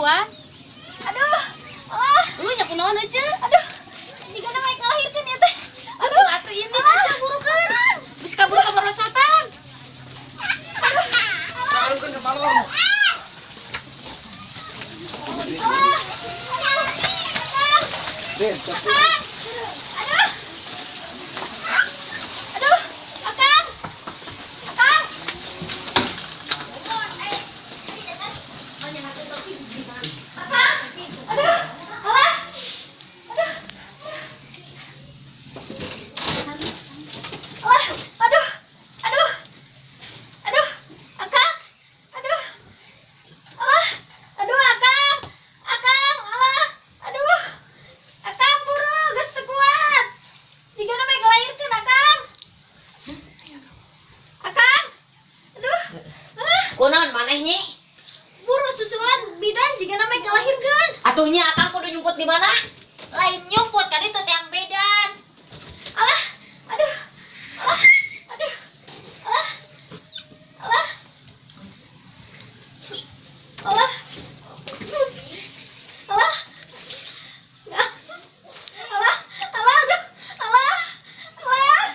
buruan. Aduh. Ah, Lu nya kunaon aja. aduh. Jika namanya ngelahirkan ya teh. Aduh, atuh ini aja burukan. Bisa kabur ke merosotan. Taruhkan kepala kamu. Ben, Akang. Aduh. Aduh, Akang. Akang. Akang. Aduh. Alah. Aduh. Alah. Aduh. Aduh. Aduh. Akang. Aduh. Alah. Aduh, Akang. Akang. Alah. Aduh. Akang buru, geus teu kuat. Jika namanya ngelahirkan Akang. Akang. Aduh. Alah. Kunaon manehnya? Buru susulan bidan jika namanya ngelahirkan. Atuhnya akang kudu nyumput di mana? Lain nyumput kan itu yang bedan. Alah. Aduh. Alah. Aduh. Alah. Alah. Alah. Alah. Nggak. Alah. Alah. Aduh. Alah. Alah.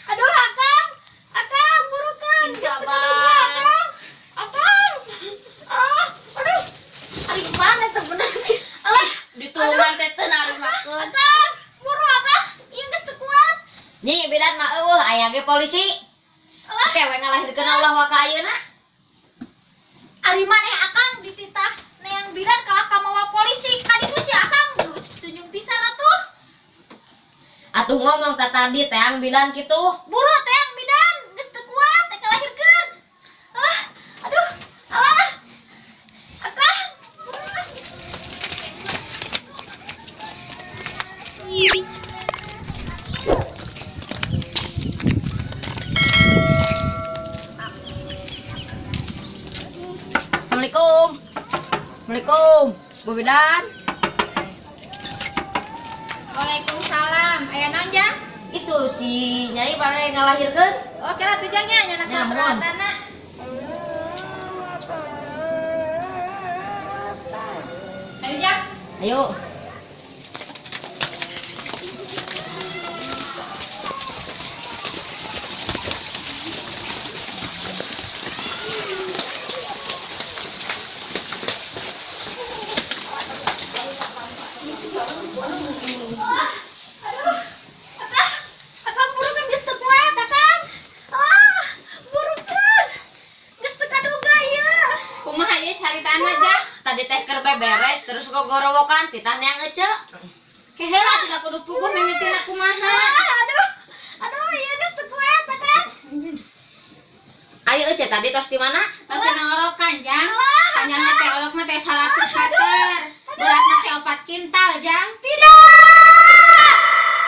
Aduh, Akang. Akang, burukan. Sabar. Akang. Ah, aduh. Ari mana teh bener. Alah. Ditulungan teh teu narimakeun. Akang, buru Akang. Ieu geus teu kuat. Nyi bidan mah eueuh aya ge polisi. Alah. Oke, we ngalahirkeun ulah wa ka ayeuna. Ari maneh Akang dititah neang bidan kalah ka mawa polisi. Kan itu si Akang terus tunjung pisan atuh. Atuh ngomong teh tadi teang bidan kitu. Buru teang bidan geus teu kuat teh kalahirkeun. Alah, aduh. Alah. Akang. Assalamualaikum. Assalamualaikum. Bu bidan. Waalaikumsalam. Aya naon ja? Itu si Nyai bare ngalahirkeun. Oh, kira tujangnya nya Ya, mohon. perawatana. Ayo ja. Ayo. Aduh. Akang. Akang burukan geus teu kuat, Akang. Ah, burukan. Geus teu kaduga ieu. Kumaha ieu caritana ja? Tadi teh keur beberes terus gogorowokan titah neang ece. Keheula tidak kudu puguh mimitina kumaha. Ah, aduh. Aduh, ieu geus teu kuat, Akang. Ayo ece tadi tos di mana?